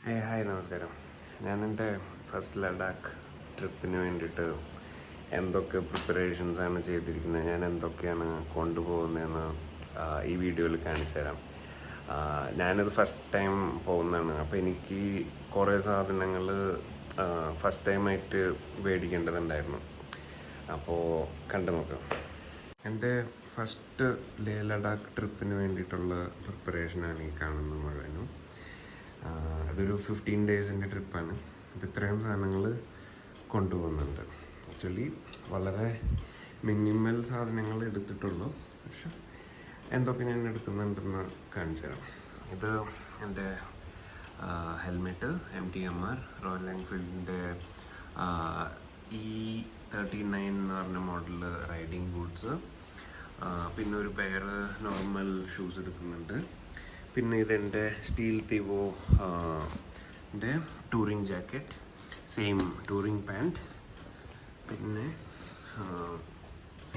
Hi നമസ്കാരം. ഞാൻ എൻ്റെ ഫസ്റ്റ് ലഡാക്ക് ട്രിപ്പിന് വേണ്ടിയിട്ട് എന്തൊക്കെ പ്രിപ്പറേഷൻസാണ് ചെയ്തിരിക്കുന്നത്, ഞാൻ എന്തൊക്കെയാണ് കൊണ്ടുപോകുന്നതെന്ന് ഈ വീഡിയോയിൽ കാണിച്ചു തരാം. ഞാനത് ഫസ്റ്റ് ടൈം പോകുന്നതാണ്, അപ്പോൾ എനിക്ക് കുറേ സാധനങ്ങൾ ഫസ്റ്റ് ടൈമായിട്ട് മേടിക്കേണ്ടതുണ്ടായിരുന്നു. അപ്പോൾ കണ്ടു നോക്കാം. എൻ്റെ ഫസ്റ്റ് ലേ ലഡാക്ക് ട്രിപ്പിന് വേണ്ടിയിട്ടുള്ള പ്രിപ്പറേഷനാണ് ഈ കാണുന്നത് മുഴുവനും. അതൊരു 15 ഡേയ്സിൻ്റെ ട്രിപ്പാണ്. അപ്പോൾ ഇത്രയും സാധനങ്ങൾ കൊണ്ടുപോകുന്നുണ്ട്. ആക്ച്വലി വളരെ മിനിമൽ സാധനങ്ങൾ എടുത്തിട്ടുള്ളൂ, പക്ഷെ എന്തൊക്കെ ഞാൻ എടുക്കുന്നുണ്ടെന്ന് കാണിച്ചു തരാം. ഇത് എൻ്റെ ഹെൽമെറ്റ് MTMR റോയൽ എൻഫീൽഡിൻ്റെ E39 എന്ന് പറഞ്ഞ മോഡൽ റൈഡിങ് ബൂട്ട്സ്, പിന്നെ ഒരു പെയർ നോർമൽ ഷൂസ് എടുക്കുന്നുണ്ട്. പിന്നെ ഇതെൻ്റെ സ്റ്റീൽ തിവോ ൻ്റെ touring jacket, same touring pant. പിന്നെ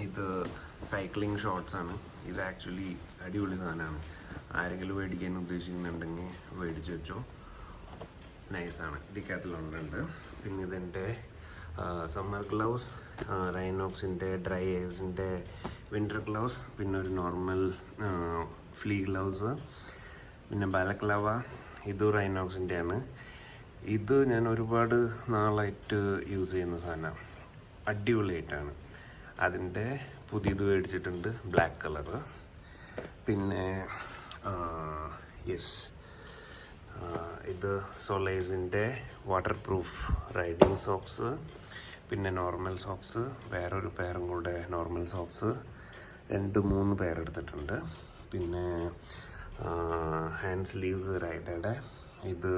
ഇത് സൈക്ലിംഗ് ഷോർട്സ് ആണ്. ഇത് ആക്ച്വലി അടിപൊളി സാധനമാണ്. ആരെങ്കിലും മേടിക്കാൻ ഉദ്ദേശിക്കുന്നുണ്ടെങ്കിൽ മേടിച്ച് വെച്ചോ, നൈസാണ്. ഡിക്കാത്തലോണിലുണ്ട്. പിന്നെ ഇതെൻ്റെ സമ്മർ ഗ്ലൗസ്, റൈനോക്സിൻ്റെ ഡ്രൈ ഐസിൻ്റെ വിൻ്റർ ഗ്ലൗസ്, പിന്നെ ഒരു നോർമൽ ഫ്ലീ ഗ്ലൗസ്, പിന്നെ ബാലക്ലവ. ഇത് റൈനോക്സിൻ്റെ ആണ്. ഇത് ഞാൻ ഒരുപാട് നാളായിട്ട് യൂസ് ചെയ്യുന്ന സാധനമാണ്, അടിപൊളിയായിട്ടാണ്. അതിൻ്റെ പുതിയത് മേടിച്ചിട്ടുണ്ട്, ബ്ലാക്ക് കളറ്. പിന്നെ ഇത് സോളേഴ്സിൻ്റെ വാട്ടർ പ്രൂഫ് റൈഡിങ് സോക്സ്, പിന്നെ നോർമൽ സോക്സ്, വേറൊരു പെയറും കൂടെ നോർമൽ സോക്സ്, 2-3 പെയർ എടുത്തിട്ടുണ്ട്. പിന്നെ ഹാൻഡ് സ്ലീവ്സ് റൈഡയുടെ. ഇത്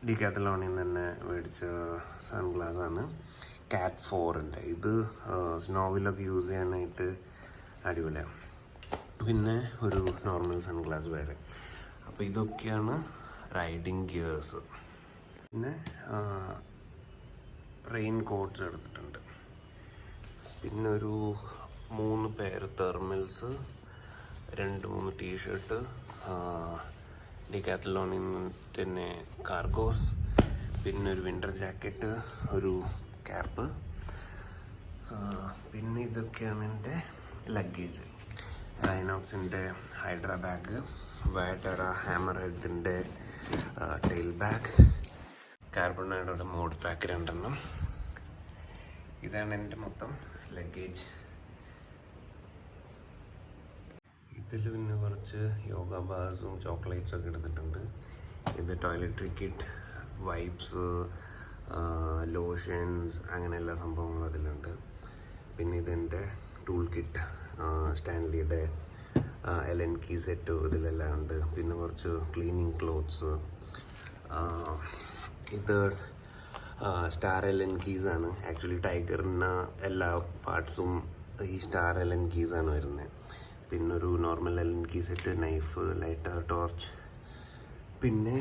ഡിക്കാത്തലോണിൽ നിന്ന് തന്നെ മേടിച്ച സൺഗ്ലാസ്സാണ്, കാറ്റ് 4ൻ്റെ. ഇത് സ്നോവിലൊക്കെ യൂസ് ചെയ്യാനായിട്ട് അടിപൊളിയാണ്. പിന്നെ ഒരു നോർമൽ സൺഗ്ലാസ് വേറെ. അപ്പോൾ ഇതൊക്കെയാണ് റൈഡിങ് ഗിയേഴ്സ്. പിന്നെ റെയിൻ കോട്ട്സ് എടുത്തിട്ടുണ്ട്. പിന്നെ ഒരു 3 പെയർ തെർമൽസ്, 2-3 ടീഷർട്ട്, ഡിക്കാത്തലോണിൽ തന്നെ കാർഗോസ്, പിന്നെ ഒരു വിൻ്റർ ജാക്കറ്റ്, ഒരു ക്യാപ്പ്. പിന്നെ ഇതൊക്കെയാണ് എൻ്റെ ലഗേജ്. റൈനോക്സിൻ്റെ ഹൈഡ്ര ബാഗ്, വയറ്ററ ഹാമർ ഹെഡിൻ്റെ ടെയിൽ ബാഗ്, കാർബണൈഡയുടെ മോഡ് പാക്ക് 2. ഇതാണ് എൻ്റെ മൊത്തം ലഗേജ്. ഇതിൽ പിന്നെ കുറച്ച് യോഗ ബാർസും ചോക്ലേറ്റ്സൊക്കെ എടുത്തിട്ടുണ്ട്. ഇത് ടോയ്ലറ്ററി കിറ്റ്, വൈപ്സ്, ലോഷൻസ്, അങ്ങനെ എല്ലാ സംഭവങ്ങളും അതിലുണ്ട്. പിന്നെ ഇതെൻ്റെ ടൂൾ കിറ്റ്, സ്റ്റാൻലിയുടെ LN കീ സെറ്റ് ഇതിലെല്ലാം ഉണ്ട്. പിന്നെ കുറച്ച് ക്ലീനിങ് ക്ലോത്ത്സ്. ഇത് സ്റ്റാർ LN കീസാണ്. ആക്ച്വലി ടൈഗറിന് എല്ലാ പാർട്സും ഈ സ്റ്റാർ LN കീസാണ് വരുന്നത്. പിന്നൊരു normal LN key set, knife, lighter, torch, പിന്നെ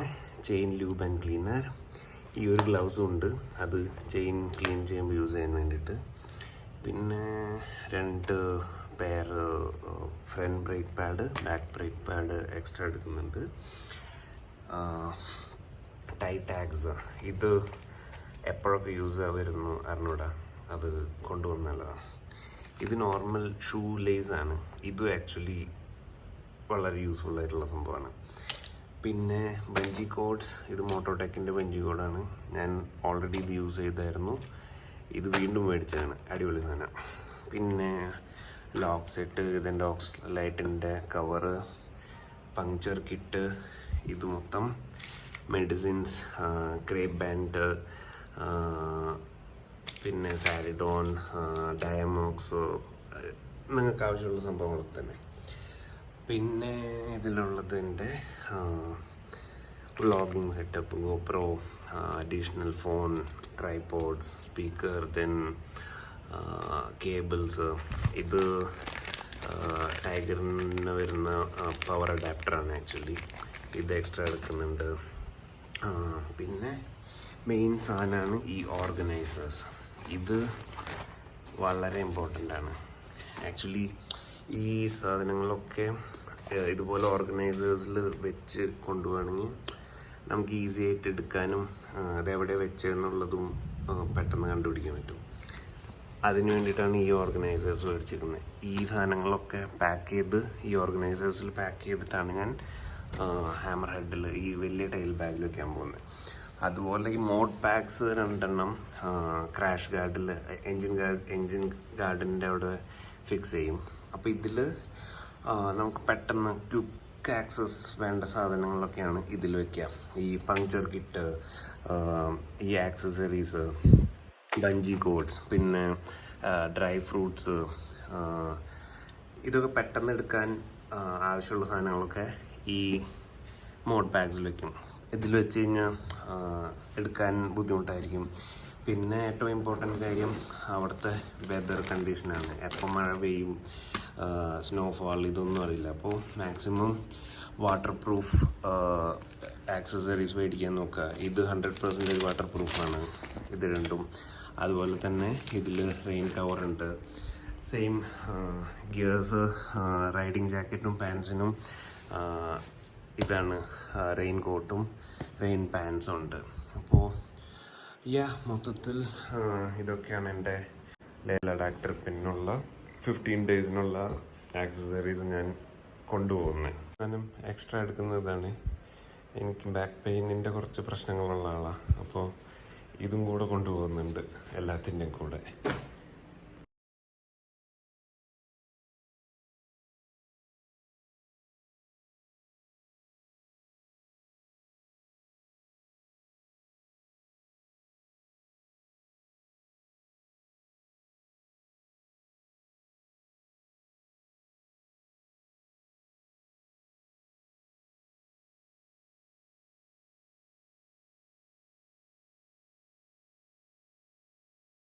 ചെയിൻ ലൂബ് ആൻഡ് ക്ലീനർ. ഈ ഒരു ഗ്ലൗസും ഉണ്ട്, അത് ചെയിൻ ക്ലീൻ ചെയ്യുമ്പോൾ യൂസ് ചെയ്യാൻ വേണ്ടിയിട്ട്. പിന്നെ 2 pair front brake pad, back brake pad extra എടുക്കുന്നുണ്ട്. ടൈ ടാഗ്സ്, ഇത് എപ്പോഴൊക്കെ യൂസ് വരുന്നു അറിഞ്ഞൂടാ, അത് കൊണ്ടുവന്നതാണ്. ഇത് നോർമൽ ഷൂ ലേസ് ആണ്. ഇതും ആക്ച്വലി വളരെ യൂസ്ഫുൾ ആയിട്ടുള്ള സംഭവമാണ്. പിന്നെ ബഞ്ചി കോഡ്സ്, ഇത് മോട്ടോടെക്കിൻ്റെ ബഞ്ചി കോഡാണ്. ഞാൻ ഓൾറെഡി ഇത് യൂസ് ചെയ്തായിരുന്നു, ഇത് വീണ്ടും മേടിച്ചതാണ്, അടിപൊളി സാധനം. പിന്നെ ലോക്ക് സെറ്റ്, ഇതെൻ്റെ ഓക്സ് ലൈറ്റിൻ്റെ കവറ്, പങ്ക്ചർ കിറ്റ്, ഇത് മൊത്തം മെഡിസിൻസ്, ക്രേപ്പ് ബാൻഡ്, പിന്നെ സാരിഡോൺ, ഡയമോക്സ്, നിങ്ങൾക്ക് ആവശ്യമുള്ള സംഭവങ്ങളൊക്കെ തന്നെ. പിന്നെ ഇതിലുള്ളത് എൻ്റെ vlogging setup, GoPro, additional phone, tripods, speaker, then cables. ഇത് ടൈഗറിന് വരുന്ന പവർ അഡാപ്റ്ററാണ് ആക്ച്വലി, ഇത് എക്സ്ട്രാ എടുക്കുന്നുണ്ട്. പിന്നെ മെയിൻ സാധനമാണ് ഈ ഓർഗനൈസേഴ്സ്. ഇത് വളരെ ഇമ്പോർട്ടൻ്റ് ആണ്. ആക്ച്വലി ഈ സാധനങ്ങളൊക്കെ ഇതുപോലെ ഓർഗനൈസേഴ്സിൽ വെച്ച് കൊണ്ടുപോകണമെങ്കിൽ നമുക്ക് ഈസി ആയിട്ട് എടുക്കാനും അതെവിടെ വെച്ചതെന്നുള്ളതും പെട്ടെന്ന് കണ്ടുപിടിക്കാൻ പറ്റും. അതിന് വേണ്ടിയിട്ടാണ് ഈ ഓർഗനൈസേഴ്സ് മേടിച്ചിരിക്കുന്നത്. ഈ സാധനങ്ങളൊക്കെ പാക്ക് ചെയ്ത് ഈ ഓർഗനൈസേഴ്സിൽ പാക്ക് ചെയ്തിട്ടാണ് ഞാൻ ഹാമർ ഹെഡിൽ ഈ വലിയ ടൈൽ ബാഗിൽ വെക്കാൻ പോകുന്നത്. അതുപോലെ ഈ മോഡ് പാക്സ് 2 ക്രാഷ് ഗാർഡിൽ എൻജിൻ ഗാർഡിൻ്റെ അവിടെ ഫിക്സ് ചെയ്യും. അപ്പോൾ ഇതിൽ നമുക്ക് പെട്ടെന്ന് ക്വിക്ക് ആക്സസ് വേണ്ട സാധനങ്ങളൊക്കെയാണ് ഇതിൽ വയ്ക്കുക. ഈ പങ്ക്ചർ കിറ്റ്, ഈ ആക്സസറീസ്, ബഞ്ചി കോഡ്സ്, പിന്നെ ഡ്രൈ ഫ്രൂട്ട്സ്, ഇതൊക്കെ പെട്ടെന്ന് എടുക്കാൻ ആവശ്യമുള്ള സാധനങ്ങളൊക്കെ ഈ മോഡ് ബാഗ്സിൽ വയ്ക്കും. ഇതിൽ വെച്ച് കഴിഞ്ഞാൽ എടുക്കാൻ ബുദ്ധിമുട്ടായിരിക്കും. പിന്നെ ഏറ്റവും ഇമ്പോർട്ടൻ്റ് കാര്യം അവിടുത്തെ വെതർ കണ്ടീഷനാണ്. എപ്പോൾ മഴ പെയ്യും, സ്നോഫാൾ, ഇതൊന്നും അറിയില്ല. അപ്പോൾ മാക്സിമം വാട്ടർ പ്രൂഫ് ആക്സസറീസ് മേടിക്കാൻ നോക്കുക. ഇത് 100% വാട്ടർ പ്രൂഫാണ് ഇത് രണ്ടും. അതുപോലെ തന്നെ ഇതിൽ റെയിൻ കവർ ഉണ്ട്. സെയിം ഗിയേഴ്സ്, റൈഡിങ് ജാക്കറ്റും പാൻസിനും ഇതാണ് റെയിൻ കോട്ടും റെയിൻ പാൻസും ഉണ്ട്. അപ്പോൾ മൊത്തത്തിൽ ഇതൊക്കെയാണ് എൻ്റെ ലേ ലഡാക്ക് ട്രിപ്പിനുള്ള 15 ഡേയ്സിനുള്ള ആക്സസറീസ് ഞാൻ കൊണ്ടുപോകുന്നത്. ഞാനും എക്സ്ട്രാ എടുക്കുന്നത് ഇതാണ്. എനിക്ക് ബാക്ക് പെയിനിൻ്റെ കുറച്ച് പ്രശ്നങ്ങളുള്ള ആളാണ്. അപ്പോൾ ഇതും കൂടെ കൊണ്ടുപോകുന്നുണ്ട് എല്ലാത്തിൻ്റെയും കൂടെ.